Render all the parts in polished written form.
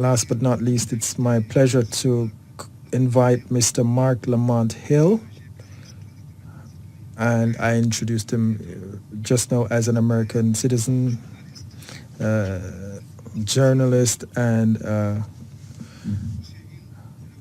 last but not least, it's my pleasure to invite Mr. Marc Lamont Hill, and I introduced him just now as an American citizen, journalist, and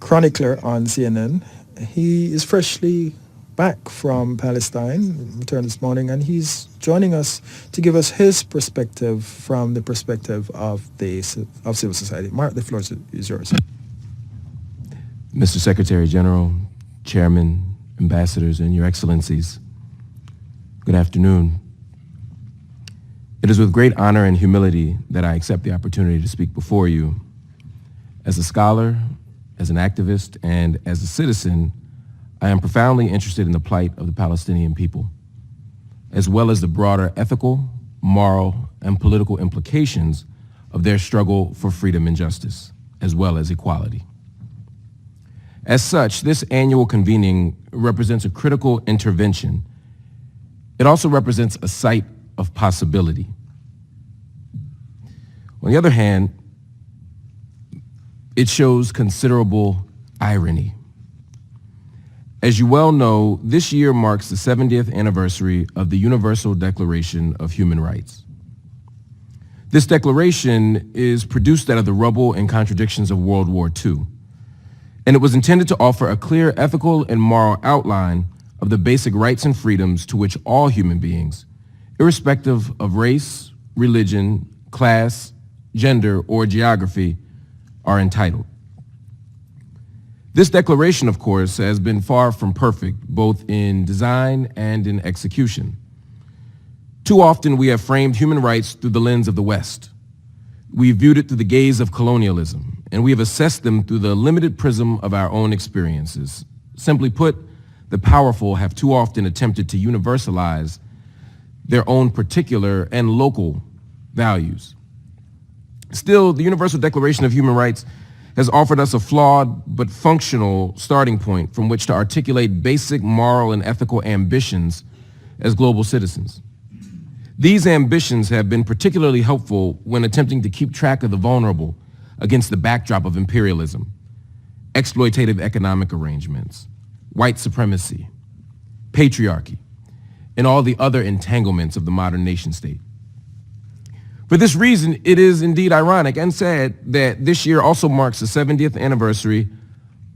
chronicler on CNN. He is freshly back from Palestine, returned this morning, and he's joining us to give us his perspective from the perspective of civil society. Mark, the floor is yours. Mr. Secretary General, Chairman, Ambassadors, and Your Excellencies, good afternoon. It is with great honor and humility that I accept the opportunity to speak before you. As a scholar, as an activist, and as a citizen, I am profoundly interested in the plight of the Palestinian people, as well as the broader ethical, moral, and political implications of their struggle for freedom and justice, as well as equality. As such, this annual convening represents a critical intervention. It also represents a site of possibility. On the other hand, it shows considerable irony. As you well know, this year marks the 70th anniversary of the Universal Declaration of Human Rights. This declaration is produced out of the rubble and contradictions of World War II, and it was intended to offer a clear ethical and moral outline of the basic rights and freedoms to which all human beings, irrespective of race, religion, class, gender, or geography, are entitled. This declaration, of course, has been far from perfect, both in design and in execution. Too often we have framed human rights through the lens of the West. We've viewed it through the gaze of colonialism, and we have assessed them through the limited prism of our own experiences. Simply put, the powerful have too often attempted to universalize their own particular and local values. Still, the Universal Declaration of Human Rights has offered us a flawed but functional starting point from which to articulate basic moral and ethical ambitions as global citizens. These ambitions have been particularly helpful when attempting to keep track of the vulnerable against the backdrop of imperialism, exploitative economic arrangements, white supremacy, patriarchy, and all the other entanglements of the modern nation state. For this reason, it is indeed ironic and sad that this year also marks the 70th anniversary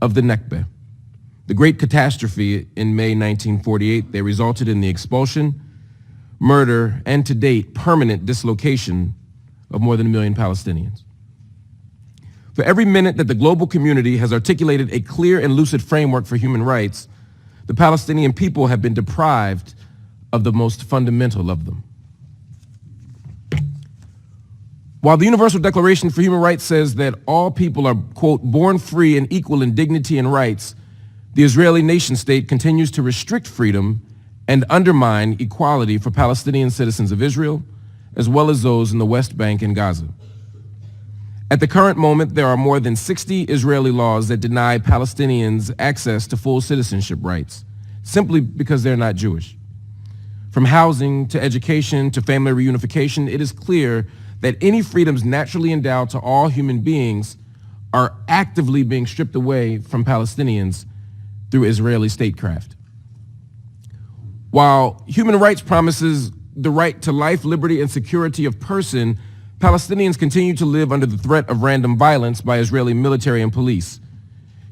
of the Nakba, the great catastrophe in May 1948 that resulted in the expulsion, murder, and to date, permanent dislocation of more than 1 million Palestinians. For every minute that the global community has articulated a clear and lucid framework for human rights, the Palestinian people have been deprived of the most fundamental of them. While the Universal Declaration for Human Rights says that all people are, quote, born free and equal in dignity and rights, the Israeli nation state continues to restrict freedom and undermine equality for Palestinian citizens of Israel, as well as those in the West Bank and Gaza. At the current moment, there are more than 60 Israeli laws that deny Palestinians access to full citizenship rights, simply because they're not Jewish. From housing to education to family reunification, it is clear that any freedoms naturally endowed to all human beings are actively being stripped away from Palestinians through Israeli statecraft. While human rights promises the right to life, liberty, and security of person, Palestinians continue to live under the threat of random violence by Israeli military and police,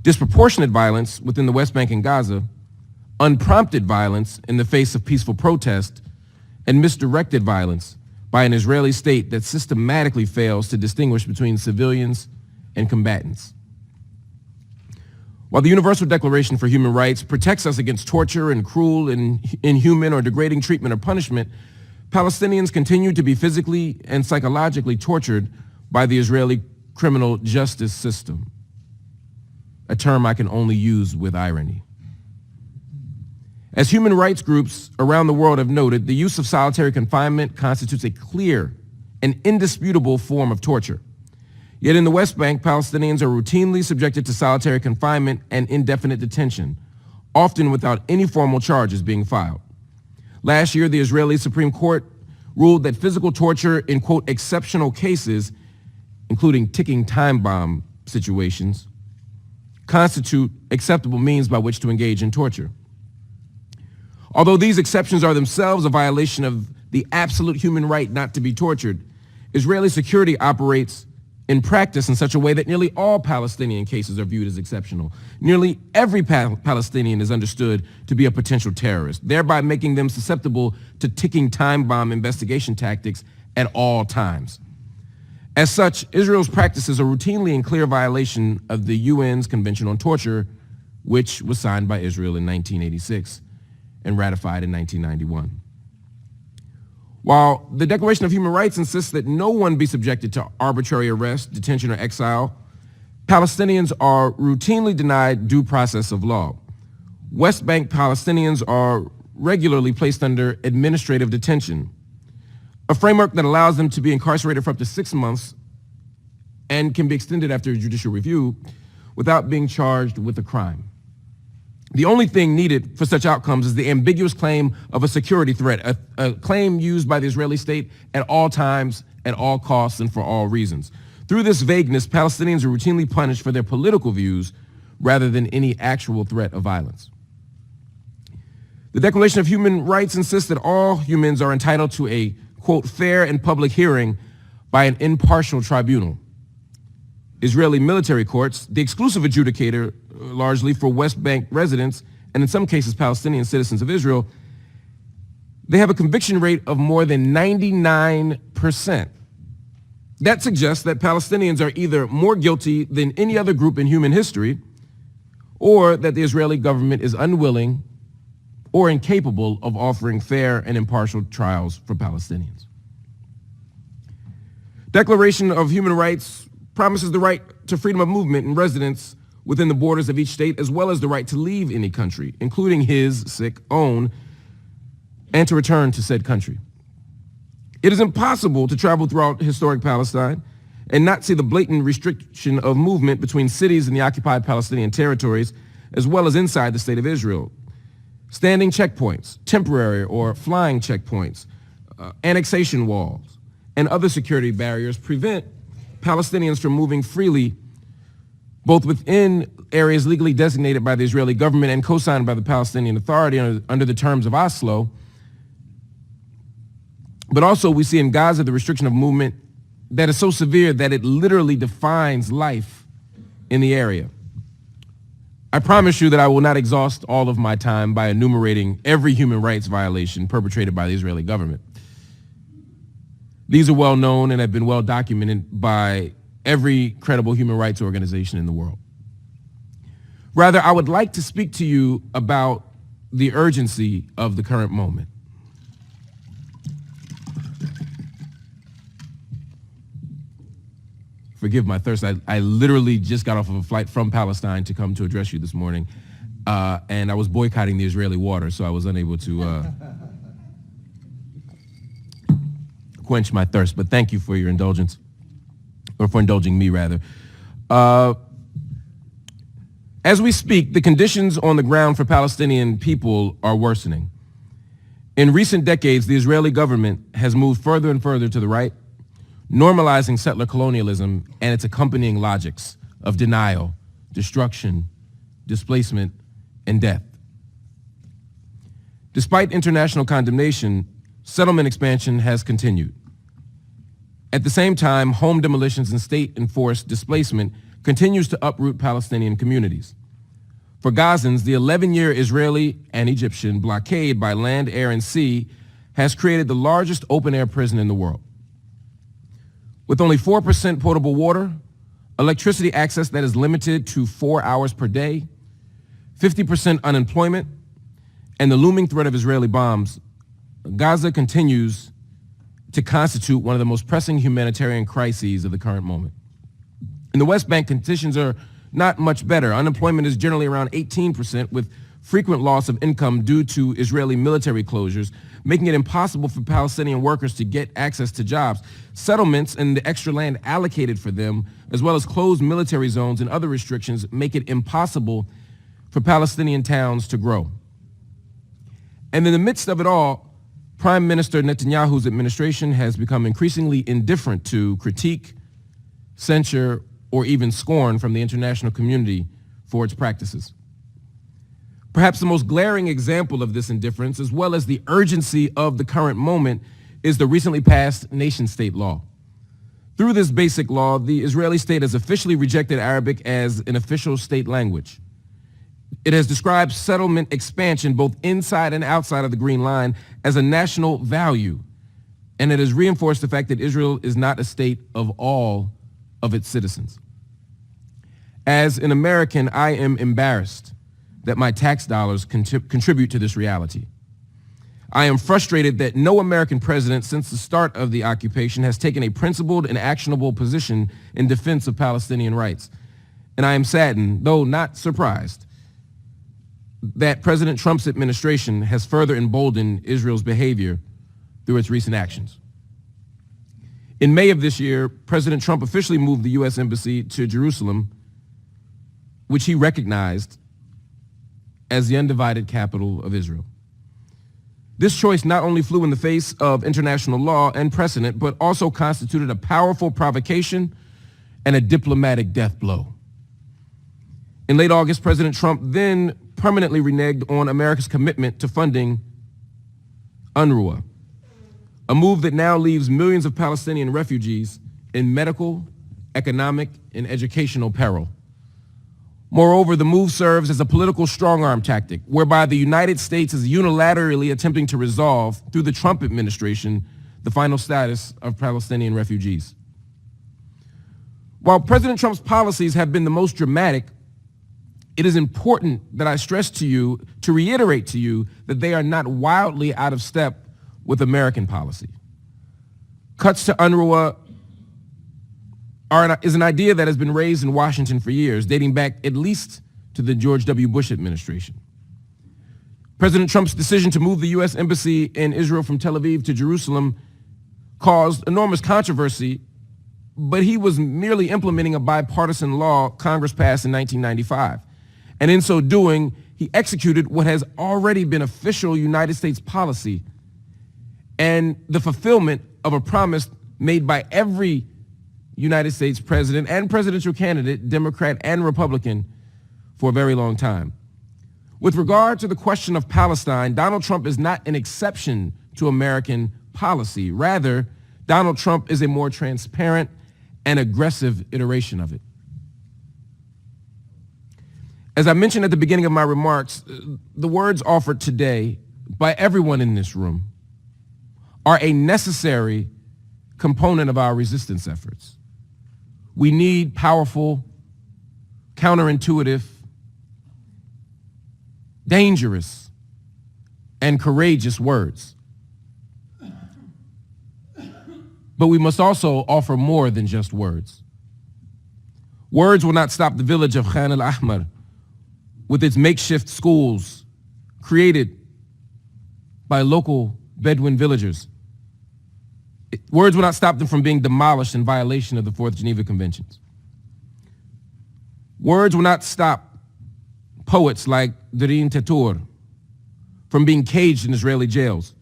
disproportionate violence within the West Bank and Gaza, unprompted violence in the face of peaceful protest, and misdirected violence by an Israeli state that systematically fails to distinguish between civilians and combatants. While the Universal Declaration for Human Rights protects us against torture and cruel and inhuman or degrading treatment or punishment, Palestinians continue to be physically and psychologically tortured by the Israeli criminal justice system, a term I can only use with irony. As human rights groups around the world have noted, the use of solitary confinement constitutes a clear and indisputable form of torture. Yet in the West Bank, Palestinians are routinely subjected to solitary confinement and indefinite detention, often without any formal charges being filed. Last year, the Israeli Supreme Court ruled that physical torture in, quote, exceptional cases including ticking time bomb situations, constitute acceptable means by which to engage in torture. Although these exceptions are themselves a violation of the absolute human right not to be tortured, Israeli security operates in practice in such a way that nearly all Palestinian cases are viewed as exceptional. Nearly every Palestinian is understood to be a potential terrorist, thereby making them susceptible to ticking time bomb investigation tactics at all times. As such, Israel's practices are routinely in clear violation of the UN's Convention on Torture, which was signed by Israel in 1986 and ratified in 1991. While the Declaration of Human Rights insists that no one be subjected to arbitrary arrest, detention, or exile, Palestinians are routinely denied due process of law. West Bank Palestinians are regularly placed under administrative detention, a framework that allows them to be incarcerated for up to 6 months and can be extended after judicial review without being charged with a crime. The only thing needed for such outcomes is the ambiguous claim of a security threat, a claim used by the Israeli state at all times, at all costs, and for all reasons. Through this vagueness, Palestinians are routinely punished for their political views rather than any actual threat of violence. The Declaration of Human Rights insists that all humans are entitled to a, quote, fair and public hearing by an impartial tribunal. Israeli military courts, the exclusive adjudicator largely for West Bank residents, and in some cases Palestinian citizens of Israel, they have a conviction rate of more than 99%. That suggests that Palestinians are either more guilty than any other group in human history, or that the Israeli government is unwilling or incapable of offering fair and impartial trials for Palestinians. Declaration of Human Rights promises the right to freedom of movement and residence within the borders of each state, as well as the right to leave any country, including his own, and to return to said country. It is impossible to travel throughout historic Palestine and not see the blatant restriction of movement between cities in the occupied Palestinian territories, as well as inside the state of Israel. Standing checkpoints, temporary or flying checkpoints, annexation walls, and other security barriers prevent Palestinians from moving freely, both within areas legally designated by the Israeli government and co-signed by the Palestinian Authority under the terms of Oslo. But also we see in Gaza the restriction of movement that is so severe that it literally defines life in the area. I promise you that I will not exhaust all of my time by enumerating every human rights violation perpetrated by the Israeli government. These are well known and have been well documented by every credible human rights organization in the world. Rather, I would like to speak to you about the urgency of the current moment. Forgive my thirst. I literally just got off of a flight from Palestine to come to address you this morning, and I was boycotting the Israeli water, so I was unable to quench my thirst. But thank you for your indulgence, or for indulging me, rather. As we speak, the conditions on the ground for Palestinian people are worsening. In recent decades, the Israeli government has moved further and further to the right, normalizing settler colonialism and its accompanying logics of denial, destruction, displacement, and death. Despite international condemnation, settlement expansion has continued. At the same time, home demolitions and state-enforced displacement continues to uproot Palestinian communities. For Gazans, the 11-year Israeli and Egyptian blockade by land, air, and sea has created the largest open-air prison in the world. With only 4% potable water, electricity access that is limited to 4 hours per day, 50% unemployment, and the looming threat of Israeli bombs, Gaza continues to constitute one of the most pressing humanitarian crises of the current moment. In the West Bank, conditions are not much better. Unemployment is generally around 18%, with frequent loss of income due to Israeli military closures, making it impossible for Palestinian workers to get access to jobs. Settlements and the extra land allocated for them, as well as closed military zones and other restrictions, make it impossible for Palestinian towns to grow. And in the midst of it all, Prime Minister Netanyahu's administration has become increasingly indifferent to critique, censure, or even scorn from the international community for its practices. Perhaps the most glaring example of this indifference, as well as the urgency of the current moment, is the recently passed nation-state law. Through this basic law, the Israeli state has officially rejected Arabic as an official state language. It has described settlement expansion both inside and outside of the Green Line as a national value, and it has reinforced the fact that Israel is not a state of all of its citizens. As an American, I am embarrassed that my tax dollars contribute to this reality. I am frustrated that no American president since the start of the occupation has taken a principled and actionable position in defense of Palestinian rights. And I am saddened, though not surprised, that President Trump's administration has further emboldened Israel's behavior through its recent actions. In May of this year, President Trump officially moved the U.S. Embassy to Jerusalem, which he recognized as the undivided capital of Israel. This choice not only flew in the face of international law and precedent, but also constituted a powerful provocation and a diplomatic death blow. In late August, President Trump then permanently reneged on America's commitment to funding UNRWA, a move that now leaves millions of Palestinian refugees in medical, economic, and educational peril. Moreover, the move serves as a political strong-arm tactic, whereby the United States is unilaterally attempting to resolve, through the Trump administration, the final status of Palestinian refugees. While President Trump's policies have been the most dramatic, it is important that I stress to you, to reiterate to you, that they are not wildly out of step with American policy. Cuts to UNRWA is an idea that has been raised in Washington for years, dating back at least to the George W. Bush administration. President Trump's decision to move the U.S. Embassy in Israel from Tel Aviv to Jerusalem caused enormous controversy, but he was merely implementing a bipartisan law Congress passed in 1995. And in so doing, he executed what has already been official United States policy and the fulfillment of a promise made by every United States president and presidential candidate, Democrat and Republican, for a very long time. With regard to the question of Palestine, Donald Trump is not an exception to American policy. Rather, Donald Trump is a more transparent and aggressive iteration of it. As I mentioned at the beginning of my remarks, the words offered today by everyone in this room are a necessary component of our resistance efforts. We need powerful, counterintuitive, dangerous, and courageous words. But we must also offer more than just words. Words will not stop the village of Khan al-Ahmar with its makeshift schools created by local Bedouin villagers. Words will not stop them from being demolished in violation of the Fourth Geneva Conventions. Words will not stop poets like Darin Tetur from being caged in Israeli jails,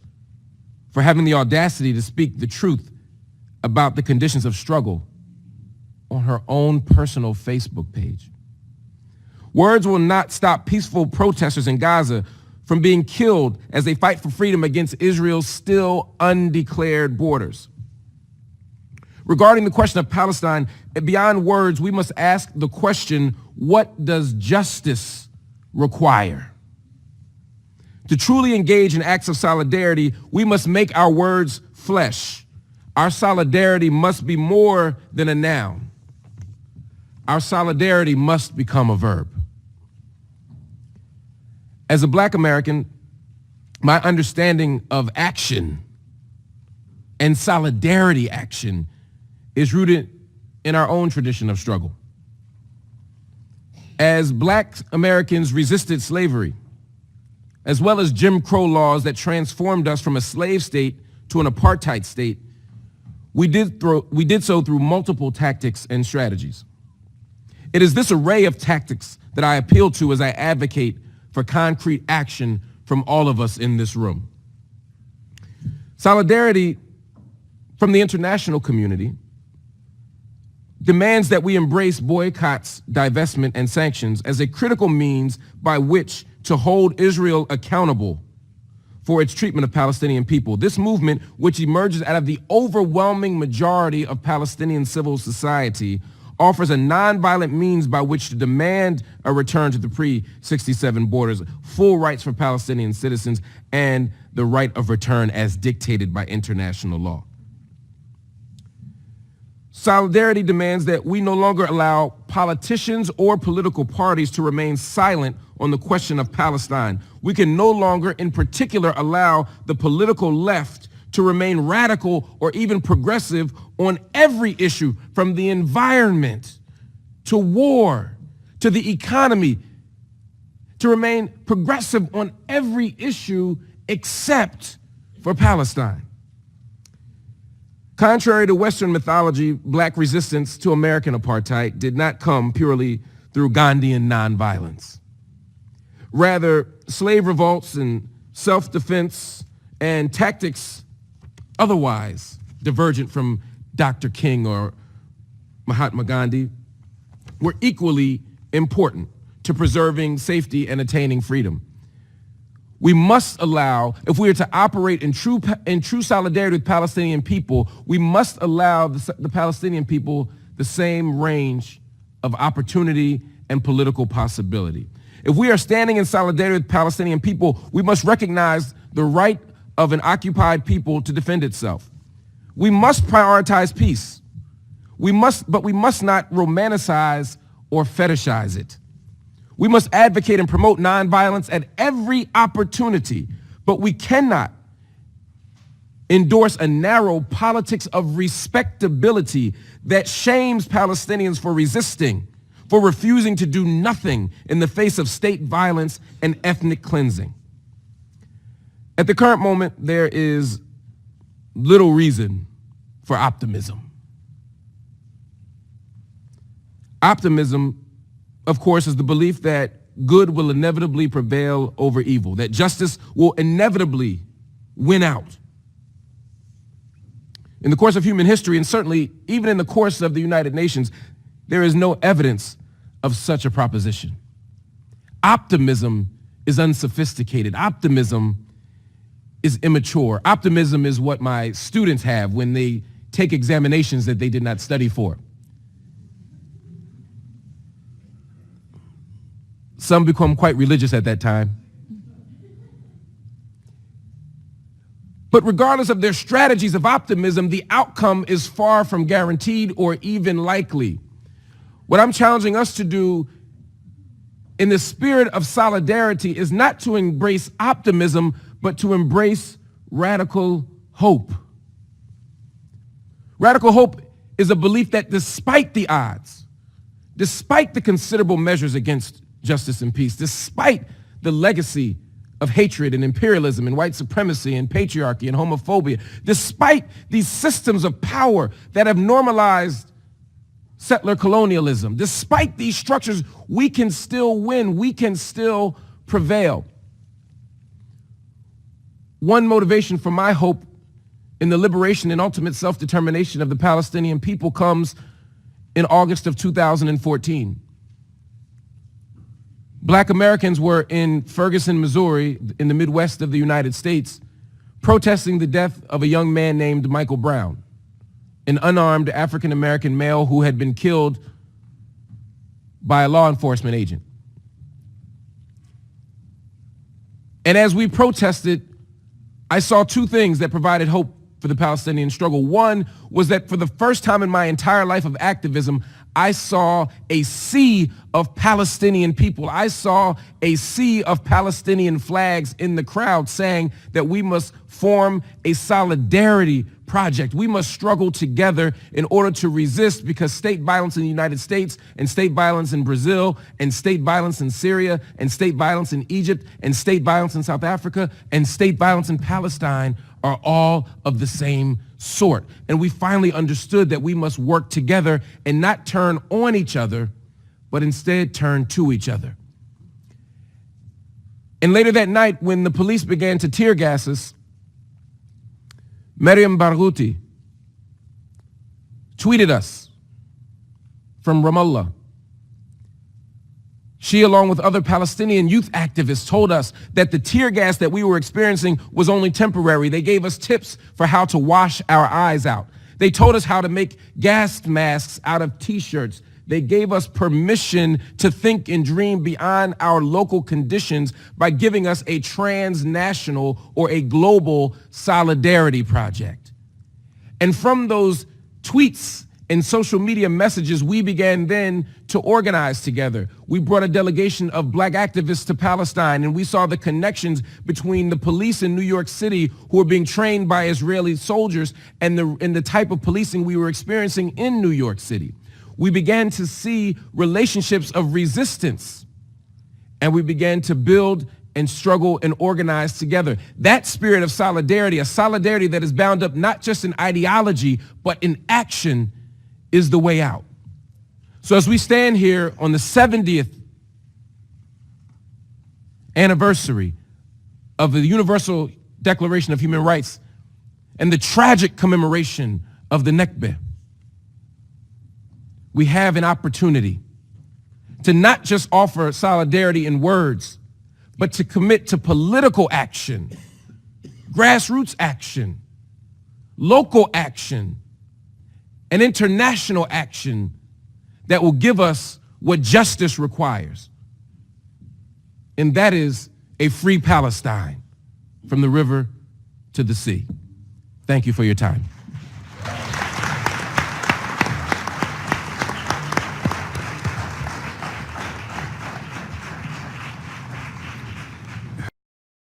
for having the audacity to speak the truth about the conditions of struggle on her own personal Facebook page. Words will not stop peaceful protesters in Gaza from being killed as they fight for freedom against Israel's still undeclared borders. Regarding the question of Palestine, beyond words, we must ask the question, what does justice require? To truly engage in acts of solidarity, we must make our words flesh. Our solidarity must be more than a noun. Our solidarity must become a verb. As a Black American, my understanding of action and solidarity action is rooted in our own tradition of struggle. As Black Americans resisted slavery, as well as Jim Crow laws that transformed us from a slave state to an apartheid state, we did so through multiple tactics and strategies. It is this array of tactics that I appeal to as I advocate for concrete action from all of us in this room. Solidarity from the international community demands that we embrace boycotts, divestment, and sanctions as a critical means by which to hold Israel accountable for its treatment of Palestinian people. This movement, which emerges out of the overwhelming majority of Palestinian civil society, offers a nonviolent means by which to demand a return to the pre-67 borders, full rights for Palestinian citizens, and the right of return as dictated by international law. Solidarity demands that we no longer allow politicians or political parties to remain silent on the question of Palestine. We can no longer, in particular, allow the political left to remain radical or even progressive on every issue, from the environment to war to the economy, to remain progressive on every issue except for Palestine. Contrary to Western mythology, black resistance to American apartheid did not come purely through Gandhian nonviolence. Rather, slave revolts and self-defense and tactics otherwise divergent from Dr. King or Mahatma Gandhi were equally important to preserving safety and attaining freedom. We must allow, if we are to operate in true solidarity with Palestinian people, we must allow the Palestinian people the same range of opportunity and political possibility. If we are standing in solidarity with Palestinian people, we must recognize the right of an occupied people to defend itself. We must prioritize peace. But we must not romanticize or fetishize it. We must advocate and promote nonviolence at every opportunity, but we cannot endorse a narrow politics of respectability that shames Palestinians for resisting, for refusing to do nothing in the face of state violence and ethnic cleansing. At the current moment, there is little reason for optimism. Optimism, of course, is the belief that good will inevitably prevail over evil, that justice will inevitably win out. In the course of human history, and certainly even in the course of the United Nations, there is no evidence of such a proposition. Optimism is unsophisticated. Optimism is immature. Optimism is what my students have when they take examinations that they did not study for. Some become quite religious at that time. But regardless of their strategies of optimism, the outcome is far from guaranteed or even likely. What I'm challenging us to do in the spirit of solidarity is not to embrace optimism, but to embrace radical hope. Radical hope is a belief that despite the odds, despite the considerable measures against justice and peace, despite the legacy of hatred and imperialism and white supremacy and patriarchy and homophobia, despite these systems of power that have normalized settler colonialism, despite these structures, we can still win, we can still prevail. One motivation for my hope in the liberation and ultimate self-determination of the Palestinian people comes in August of 2014. Black Americans were in Ferguson, Missouri, in the Midwest of the United States, protesting the death of a young man named Michael Brown, an unarmed African-American male who had been killed by a law enforcement agent. And as we protested, I saw two things that provided hope for the Palestinian struggle. One was that for the first time in my entire life of activism, I saw a sea of Palestinian people. I saw a sea of Palestinian flags in the crowd saying that we must form a solidarity project. We must struggle together in order to resist, because state violence in the United States and state violence in Brazil and state violence in Syria and state violence in Egypt and state violence in South Africa and state violence in Palestine are all of the same sort. And we finally understood that we must work together and not turn on each other, but instead turn to each other. And later that night, when the police began to tear gas us, Miriam Barghouti tweeted us from Ramallah. She, along with other Palestinian youth activists, told us that the tear gas that we were experiencing was only temporary. They gave us tips for how to wash our eyes out. They told us how to make gas masks out of T-shirts. They gave us permission to think and dream beyond our local conditions by giving us a transnational or a global solidarity project. And from those tweets and social media messages, we began then to organize together. We brought a delegation of black activists to Palestine, and we saw the connections between the police in New York City who were being trained by Israeli soldiers and the type of policing we were experiencing in New York City. We began to see relationships of resistance, and we began to build and struggle and organize together. That spirit of solidarity, a solidarity that is bound up not just in ideology, but in action, is the way out. So as we stand here on the 70th anniversary of the Universal Declaration of Human Rights and the tragic commemoration of the Nakba, we have an opportunity to not just offer solidarity in words, but to commit to political action, grassroots action, local action, and international action that will give us what justice requires. And that is a free Palestine from the river to the sea. Thank you for your time.